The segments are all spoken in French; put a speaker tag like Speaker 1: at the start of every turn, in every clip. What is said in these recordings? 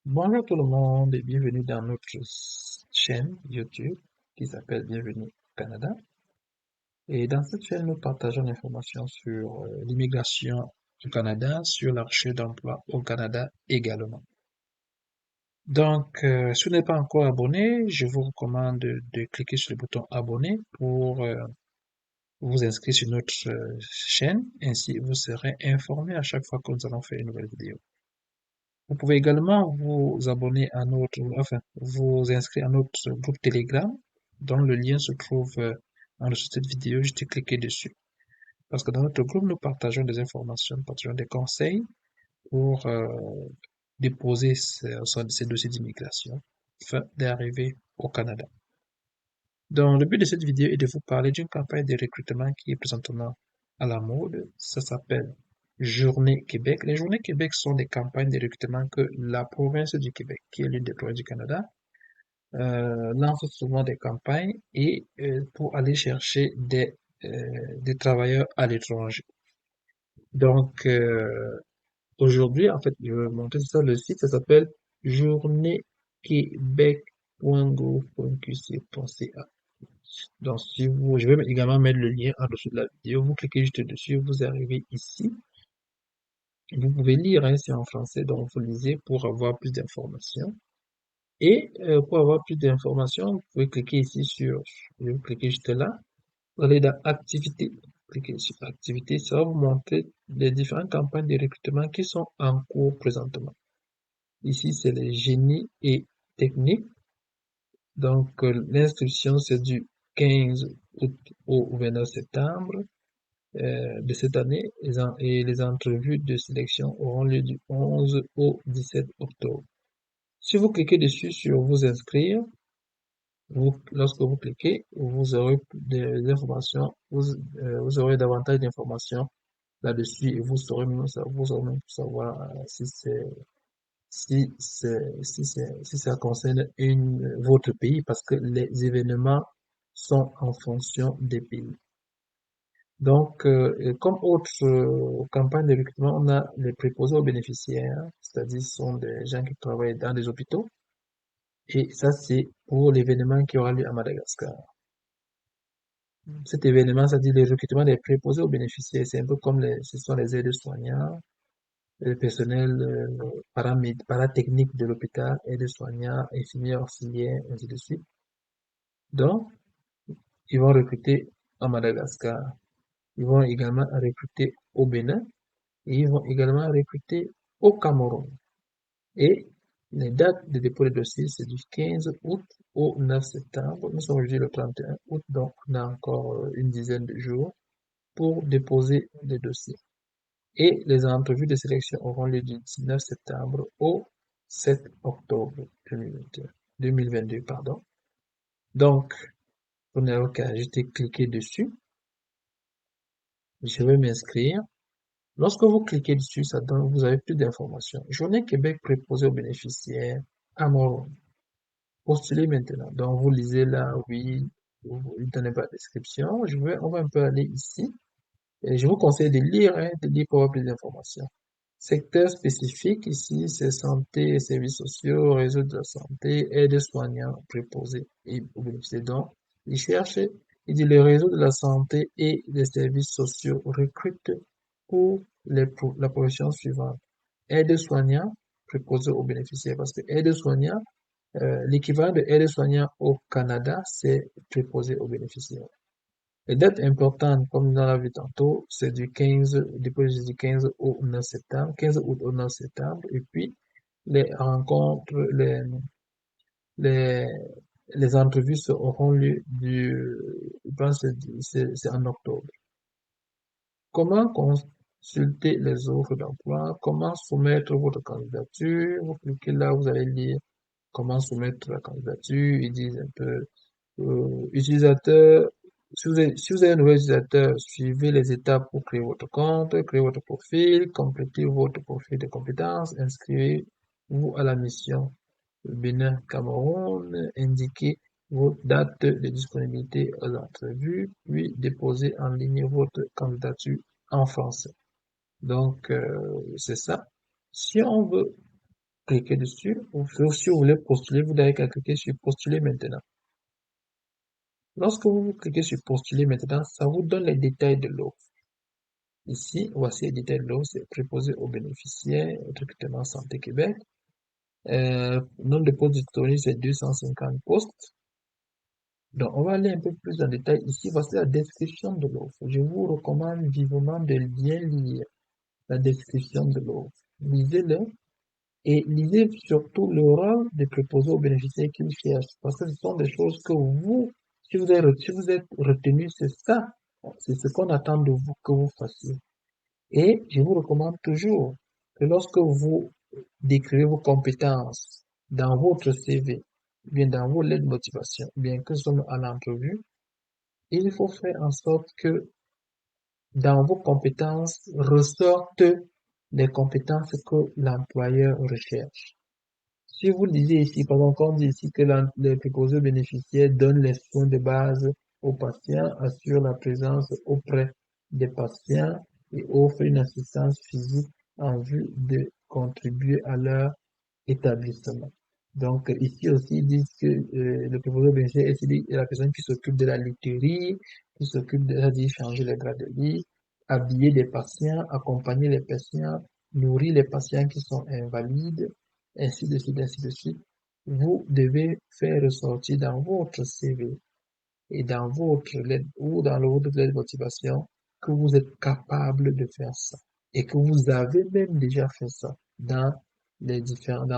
Speaker 1: Bonjour tout le monde et bienvenue dans notre chaîne YouTube qui s'appelle Bienvenue au Canada. Et dans cette chaîne, nous partageons l'information sur l'immigration au Canada, sur la recherche d'emploi au Canada également. Donc, si vous n'êtes pas encore abonné, je vous recommande de cliquer sur le bouton abonner pour vous inscrire sur notre chaîne. Ainsi, vous serez informé à chaque fois que nous allons faire une nouvelle vidéo. Vous pouvez également vous abonner à vous inscrire à notre groupe Telegram, dont le lien se trouve en dessous de cette vidéo, juste cliquez dessus. Parce que dans notre groupe, nous partageons des informations, nous partageons des conseils pour déposer ces dossiers d'immigration afin d'arriver au Canada. Donc, le but de cette vidéo est de vous parler d'une campagne de recrutement qui est présentement à la mode. Ça s'appelle Journée Québec. Les Journées Québec sont des campagnes de recrutement que la province du Québec, qui est l'une des provinces du Canada, lance souvent des campagnes et pour aller chercher des travailleurs à l'étranger. Donc, aujourd'hui, en fait, je vais montrer ça, le site, ça s'appelle journéequebec.gouv.qc.ca. Donc, je vais également mettre le lien en dessous de la vidéo. Vous cliquez juste dessus, vous arrivez ici. Vous pouvez lire, hein, c'est en français, donc vous lisez pour avoir plus d'informations. Et pour avoir plus d'informations, vous pouvez cliquer ici vous cliquez juste là. Vous allez dans Activités. Cliquez sur Activités, ça va vous montrer les différentes campagnes de recrutement qui sont en cours présentement. Ici, c'est les génies et techniques. Donc, l'inscription, c'est du 15 août au 29 septembre de cette année et les entrevues de sélection auront lieu du 11 au 17 octobre. Si vous cliquez dessus sur vous inscrire, lorsque vous cliquez, vous aurez des informations, vous aurez davantage d'informations là-dessus et vous aurez même savoir si ça concerne votre pays parce que les événements sont en fonction des pays. Donc, comme autre campagne de recrutement, on a les préposés aux bénéficiaires, c'est-à-dire ce sont des gens qui travaillent dans des hôpitaux. Et ça, c'est pour l'événement qui aura lieu à Madagascar. Cet événement, c'est-à-dire le recrutement des préposés aux bénéficiaires, c'est un peu comme ce sont les aides-soignants, le personnel paratechnique de l'hôpital, aides-soignants, infirmières auxiliaires, ainsi de suite. Donc, ils vont recruter à Madagascar. Ils vont également recruter au Bénin et ils vont également recruter au Cameroun. Et les dates de dépôt de dossier, c'est du 15 août au 9 septembre. Nous sommes aujourd'hui le 31 août, donc on a encore une dizaine de jours pour déposer les dossiers. Et les entrevues de sélection auront lieu du 19 septembre au 7 octobre 2022, pardon. Donc, vous n'avez qu'à juste cliquer dessus. Je vais m'inscrire. Lorsque vous cliquez dessus, vous avez plus d'informations. Journée Québec préposée aux bénéficiaires à Montréal. Postulez maintenant. Donc, vous lisez là, oui, vous ne donnez pas de description. On va un peu aller ici. Et je vous conseille de lire pour avoir plus d'informations. Secteur spécifique, ici, c'est santé et services sociaux, réseau de la santé, aides-soignants préposés et bénéficiaires. Donc, il cherche, il dit le réseau de la santé et des services sociaux recrute pour la profession suivante. Aide-soignant préposé aux bénéficiaires parce que aide-soignant, l'équivalent de aide-soignant au Canada, c'est préposé aux bénéficiaires. Les dates importantes, comme nous l'avons vu tantôt, c'est du 15 au 9 septembre, 15 août au 9 septembre, et puis les rencontres, les, les entrevues auront lieu je pense que c'est en octobre. Comment consulter les offres d'emploi? Comment soumettre votre candidature? Vous cliquez là, vous allez lire comment soumettre la candidature. Ils disent un peu, utilisateur, si vous êtes un nouvel utilisateur, suivez les étapes pour créer votre compte, créer votre profil, complétez votre profil de compétences, inscrivez-vous à la mission Bénin Cameroun, indiquez votre date de disponibilité à l'entrevue, puis déposez en ligne votre candidature en français. Donc, c'est ça. Si on veut cliquez dessus. Si vous voulez postuler, vous n'avez qu'à cliquer sur postuler maintenant. Lorsque vous cliquez sur postuler maintenant, ça vous donne les détails de l'offre. Ici, voici les détails de l'offre, c'est préposé aux bénéficiaires, recrutement Santé Québec. Nombre de postes disponibles, c'est 250 postes. Donc, on va aller un peu plus en détail ici. Voici la description de l'offre. Je vous recommande vivement de bien lire la description de l'offre. Lisez-le et lisez surtout le rôle des préposés aux bénéficiaires qu'ils cherchent. Parce que ce sont des choses que vous, si vous êtes retenu, c'est ça. C'est ce qu'on attend de vous que vous fassiez. Et je vous recommande toujours que lorsque vous décrivez vos compétences dans votre CV, bien dans vos lettres de motivation, bien que ce soit à l'entrevue, il faut faire en sorte que dans vos compétences ressortent les compétences que l'employeur recherche. Si vous lisez ici, par exemple, on dit ici que les préposés bénéficiaires donnent les soins de base aux patients, assurent la présence auprès des patients et offrent une assistance physique en vue de contribuer à leur établissement. Donc, ici aussi, ils disent que le préposé bénéficiaire est la personne qui s'occupe de la literie, qui s'occupe de, c'est-à-dire changer les draps de lit, habiller les patients, accompagner les patients, nourrir les patients qui sont invalides, ainsi de suite, ainsi de suite. Vous devez faire ressortir dans votre CV et dans votre lettre ou dans votre lettre de motivation que vous êtes capable de faire ça et que vous avez même déjà fait ça dans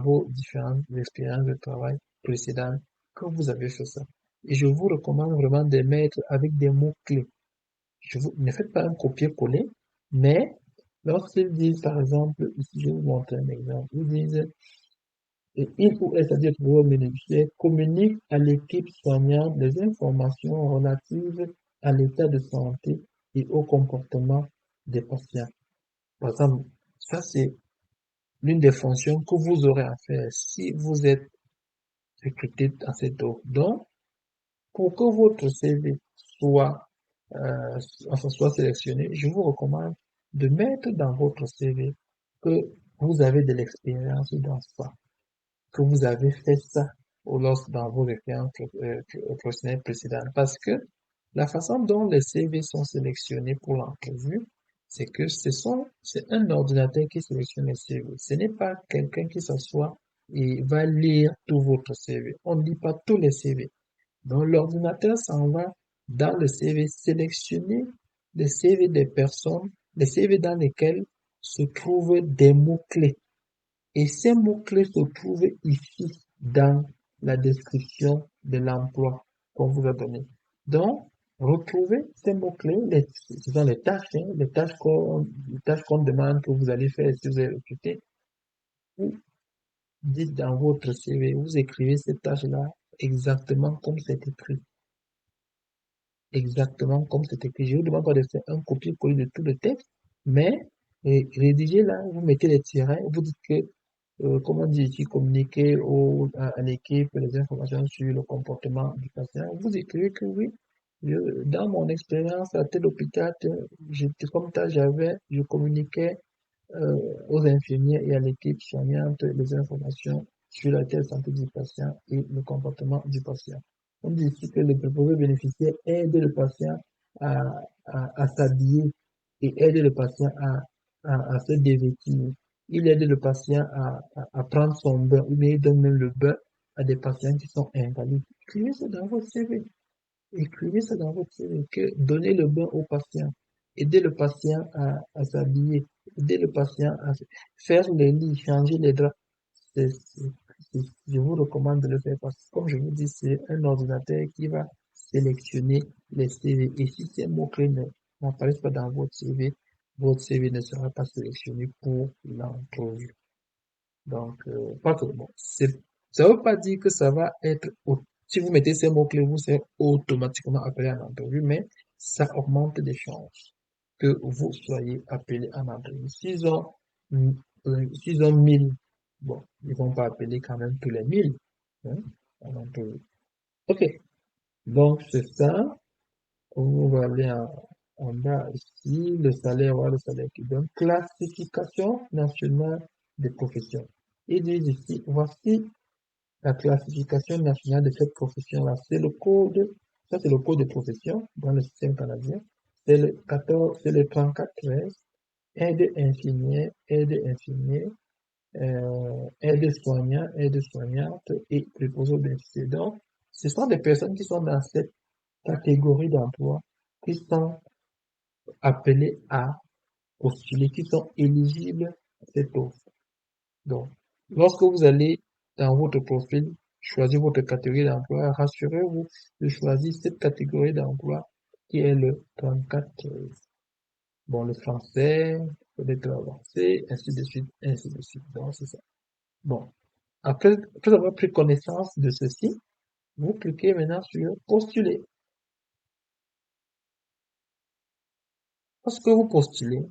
Speaker 1: vos différentes expériences de travail précédentes que vous avez fait ça. Et je vous recommande vraiment de mettre avec des mots-clés. Ne faites pas un copier-coller, mais lorsqu'ils disent, par exemple, ici, je vais vous montrer un exemple, ils disent, et il ou elle, c'est-à-dire que vos bénéficiaires, communique à l'équipe soignante des informations relatives à l'état de santé et au comportement des patients. Par exemple, ça c'est l'une des fonctions que vous aurez à faire si vous êtes recruté à cette offre. Donc, pour que votre CV soit, soit sélectionné, je vous recommande de mettre dans votre CV que vous avez de l'expérience dans ça, que vous avez fait ça dans vos expériences professionnelles précédentes. Parce que la façon dont les CV sont sélectionnés pour l'entrevue, c'est que c'est un ordinateur qui sélectionne les CV. Ce n'est pas quelqu'un qui s'assoit et va lire tout votre CV. On ne lit pas tous les CV. Donc l'ordinateur s'en va dans le CV sélectionner les CV des personnes, les CV dans lesquels se trouvent des mots-clés. Et ces mots-clés se trouvent ici dans la description de l'emploi qu'on vous a donné. Donc, retrouvez ces mots-clés, ce sont les tâches, hein, les tâches qu'on demande que vous allez faire si vous êtes recruté. Vous dites dans votre CV, vous écrivez ces tâches-là exactement comme c'est écrit. Exactement comme c'est écrit. Je vous demande pas de faire un copier-coller de tout le texte, mais rédigez là, vous mettez les tirets, vous dites que comment dire ici, communiquer à l'équipe les informations sur le comportement du patient. Vous écrivez que oui, dans mon expérience à tel hôpital, j'étais comme ça, je communiquais aux infirmiers et à l'équipe soignante les informations sur la telle santé du patient et le comportement du patient. On dit ici que le préposé bénéficiaire aide le patient à, à s'habiller et aide le patient à se dévêtir. Il aide le patient à prendre son bain, ou bien il donne même le bain à des patients qui sont invalides. Écrivez ça dans votre CV. Écrivez ça dans votre CV, que donnez le bain au patient, aider le patient à s'habiller, aider le patient à faire les lits, changer les draps. Je vous recommande de le faire parce que, comme je vous dis, c'est un ordinateur qui va sélectionner les CV. Et si ces mots-clés n'apparaissent pas dans votre CV ne sera pas sélectionné pour l'entrevue. Donc, pas que bon, ça veut pas dire que ça va être, si vous mettez ces mots-clés, vous serez automatiquement appelé en entrevue, mais ça augmente les chances que vous soyez appelé en entrevue. S'ils ont 1000, bon, ils vont pas appeler quand même tous les 1000, hein, en entrevue. Ok. Donc, c'est ça. On va aller en bas ici, le salaire, voilà le salaire qui donne classification nationale des professions. Ils disent ici, voici la classification nationale de cette profession-là. C'est le code, ça c'est le code de profession dans le système canadien. C'est le 14, c'est le 3413, aide infirmier, aide-soignant, aide-soignante et préposé aux bénéficiaires. Donc, ce sont des personnes qui sont dans cette catégorie d'emploi, qui sont appelées à postuler, qui sont éligibles à cette offre. Donc, lorsque vous allez dans votre profil, choisir votre catégorie d'emploi, rassurez-vous de choisir cette catégorie d'emploi qui est le 34. Bon, le français, peut-être avancé, ainsi de suite, ainsi de suite. Donc, c'est ça. Bon, après avoir pris connaissance de ceci, vous cliquez maintenant sur postuler. Lorsque vous postulez,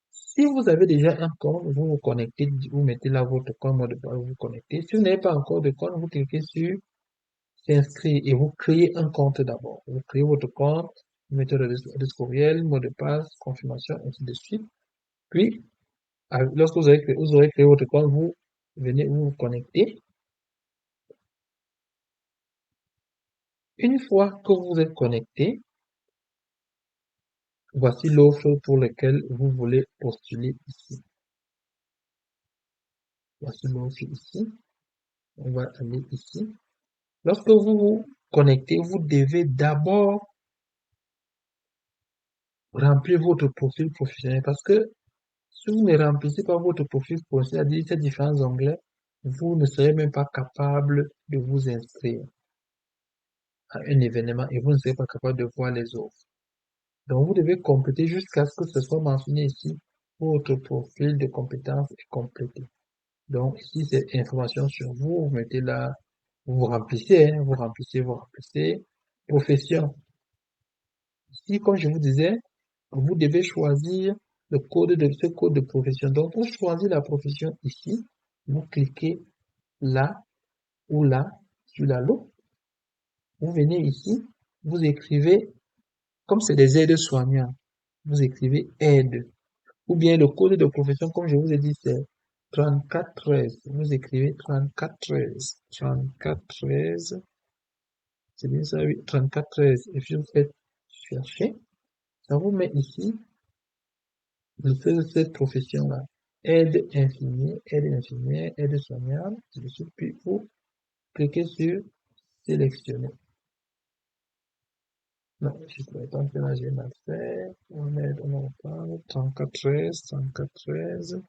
Speaker 1: si vous avez déjà un compte, vous vous connectez, vous mettez là votre compte, mot de passe, vous vous connectez. Si vous n'avez pas encore de compte, vous cliquez sur s'inscrire et vous créez un compte d'abord. Vous créez votre compte, vous mettez l'adresse courriel, mot de passe, confirmation, ainsi de suite. Puis, lorsque vous aurez créé votre compte, vous venez vous connecter. Une fois que vous êtes connecté, voici l'offre pour laquelle vous voulez postuler ici. Voici l'offre ici. On va aller ici. Lorsque vous vous connectez, vous devez d'abord remplir votre profil professionnel parce que si vous ne remplissez pas votre profil professionnel, c'est-à-dire ces différents onglets, vous ne serez même pas capable de vous inscrire à un événement et vous ne serez pas capable de voir les offres. Donc, vous devez compléter jusqu'à ce que ce soit mentionné ici. Votre profil de compétences est complété. Donc, ici, c'est information sur vous. Vous mettez là, vous remplissez, hein, vous remplissez. Profession. Ici, comme je vous disais, vous devez choisir le code de ce code de profession. Donc, pour choisir la profession ici, vous cliquez là ou là sur la loupe. Vous venez ici, vous écrivez, comme c'est des aides soignants, vous écrivez aide. Ou bien le code de profession, comme je vous ai dit, c'est 3413. Vous écrivez 3413. 3413. C'est bien ça, oui. 3413. Et puis vous faites chercher. Ça vous met ici le fait de cette profession-là. Aide infirmière, aide infirmière, aide soignante. Puis vous cliquez sur sélectionner. Non, je ne pourrais pas faire là, j'ai mal fait. On parle. 3413, 3413.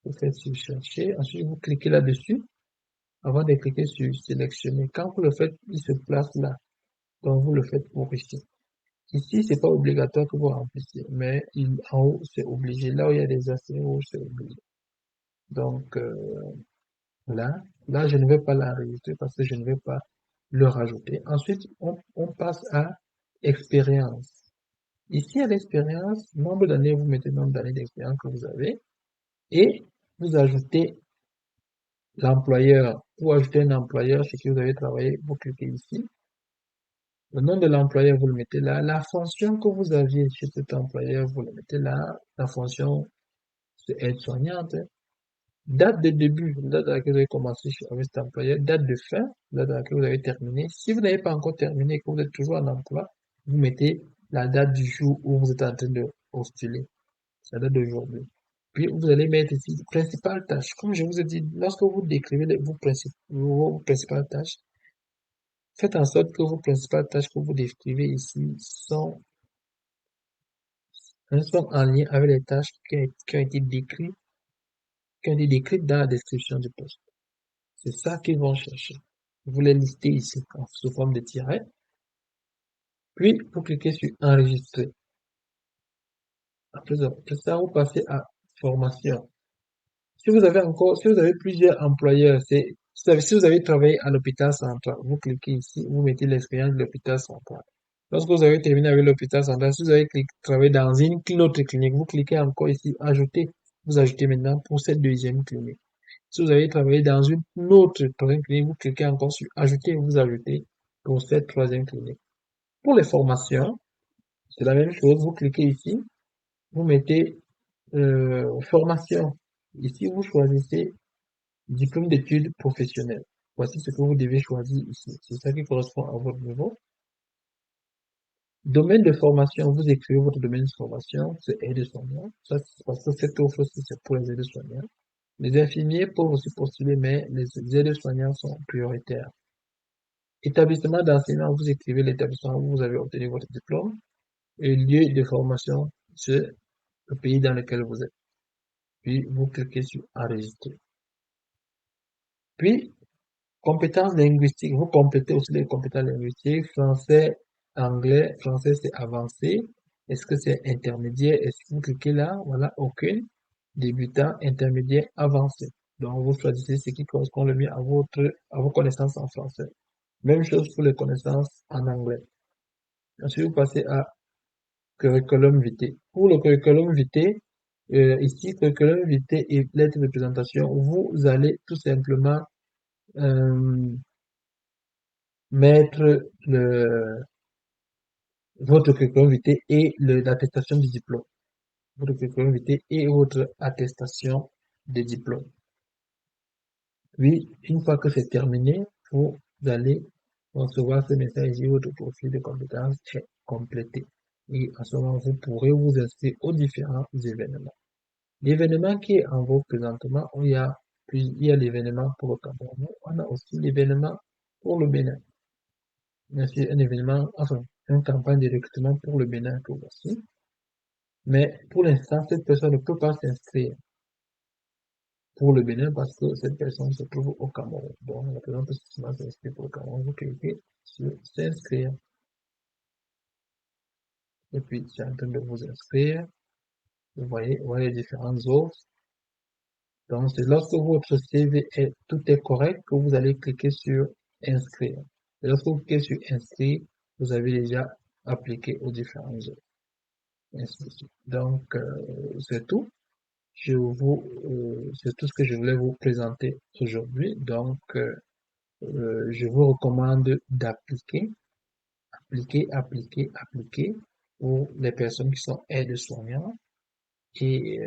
Speaker 1: Vous faites sur chercher. Ensuite, vous cliquez là-dessus. Avant de cliquer sur sélectionner. Quand vous le faites, il se place là. Donc, vous le faites pour ici. Ici, c'est pas obligatoire que vous remplissiez, mais en haut, c'est obligé. Là où il y a des astérisques, c'est obligé. Donc, là, je ne vais pas l'enregistrer parce que je ne vais pas le rajouter. Ensuite, on passe à expérience. Ici, à l'expérience, nombre d'années, vous mettez le nombre d'années d'expérience que vous avez et vous ajoutez l'employeur. Pour ajouter un employeur chez qui vous avez travaillé, vous cliquez ici. Le nom de l'employeur, vous le mettez là. La fonction que vous aviez chez cet employeur, vous le mettez là. La fonction, c'est aide-soignante. Date de début, date à laquelle vous avez commencé avec cet employeur. Date de fin, date à laquelle vous avez terminé. Si vous n'avez pas encore terminé et que vous êtes toujours en emploi, vous mettez la date du jour où vous êtes en train de postuler. C'est la date d'aujourd'hui. Puis, vous allez mettre ici principales tâches. Comme je vous ai dit, lorsque vous décrivez vos principales tâches, faites en sorte que vos principales tâches que vous décrivez ici sont en lien avec les tâches qui ont été décrites dans la description du poste. C'est ça qu'ils vont chercher. Vous les listez ici sous forme de tiret. Puis, vous cliquez sur enregistrer. Après ça, vous passez à formation. Si vous avez plusieurs employeurs, si vous avez travaillé à l'hôpital central, vous cliquez ici, vous mettez l'expérience de l'hôpital central. Lorsque vous avez terminé avec l'hôpital central, si vous avez travaillé dans une autre clinique, vous cliquez encore ici, ajouter. Vous ajoutez maintenant pour cette deuxième clinique. Si vous avez travaillé dans une autre troisième clinique, vous cliquez encore sur ajouter, vous ajoutez pour cette troisième clinique. Pour les formations, c'est la même chose. Vous cliquez ici, vous mettez formation. Ici, vous choisissez Diplôme d'études professionnelles. Voici ce que vous devez choisir ici. C'est ça qui correspond à votre niveau. Domaine de formation, vous écrivez votre domaine de formation, c'est aide-soignant. Ça, c'est parce que cette offre-ci, c'est pour les aides-soignants. Les infirmiers peuvent aussi postuler, mais les aides-soignants sont prioritaires. Établissement d'enseignement, vous écrivez l'établissement où vous avez obtenu votre diplôme. Et lieu de formation, c'est le pays dans lequel vous êtes. Puis, vous cliquez sur enregistrer. Puis, compétences linguistiques, vous complétez aussi les compétences linguistiques. Français, anglais, français c'est avancé. Est-ce que c'est intermédiaire? Est-ce que vous cliquez là? Voilà, aucune. Débutant, intermédiaire, avancé. Donc, vous choisissez ce qui correspond le mieux à vos connaissances en français. Même chose pour les connaissances en anglais. Ensuite, vous passez à curriculum vitae. Pour le curriculum vitae, ici, curriculum vitae et lettre de présentation, vous allez tout simplement euh, mettre votre curriculum vitae et l'attestation du diplôme. Votre curriculum vitae et votre attestation de diplôme. Puis, une fois que c'est terminé, vous allez recevoir ce message et votre profil de compétences est complété. Et à ce moment, vous pourrez vous inscrire aux différents événements. L'événement qui est en vogue présentement, il y a l'événement pour le Cameroun. On a aussi l'événement pour le Bénin. C'est un événement, enfin, une campagne de recrutement pour le Bénin que voici. Mais pour l'instant, cette personne ne peut pas s'inscrire pour le Bénin parce que cette personne se trouve au Cameroun. Donc, la personne peut seulement s'inscrire pour le Cameroun. Vous cliquez sur s'inscrire. Et puis, c'est en train de vous inscrire. Vous voyez les différentes offres. Donc, c'est lorsque votre CV tout est correct que vous allez cliquer sur inscrire. Et lorsque vous cliquez sur inscrire, vous avez déjà appliqué aux différentes offres. Ainsi de suite. Donc, c'est tout. C'est tout ce que je voulais vous présenter aujourd'hui. Donc, je vous recommande d'appliquer, appliquer pour les personnes qui sont aides-soignants. Et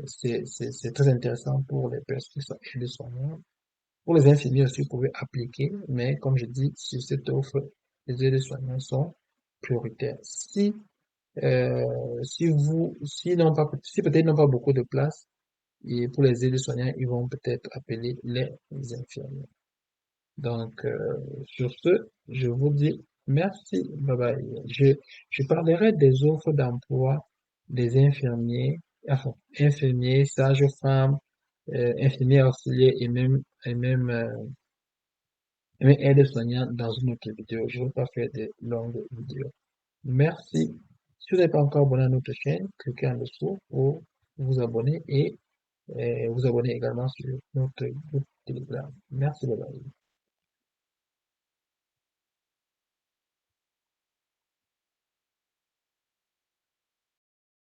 Speaker 1: c'est très intéressant pour les personnes qui sont aides-soignants. Pour les infirmiers aussi, vous pouvez appliquer, mais comme je dis, sur cette offre, les aides-soignants sont prioritaires. Si peut-être ils n'ont pas beaucoup de place, et pour les aides-soignants, ils vont peut-être appeler les infirmiers. Donc, sur ce, je vous dis merci. Bye bye. Je parlerai des offres d'emploi des infirmiers, enfin, infirmiers, sages-femmes, infirmiers auxiliaires et même aides-soignants dans une autre vidéo. Je ne vais pas faire de longues vidéos. Merci. Si vous n'êtes pas encore abonné à notre chaîne, cliquez en dessous pour vous abonner et vous abonner également sur notre groupe Telegram. Merci, bye bye.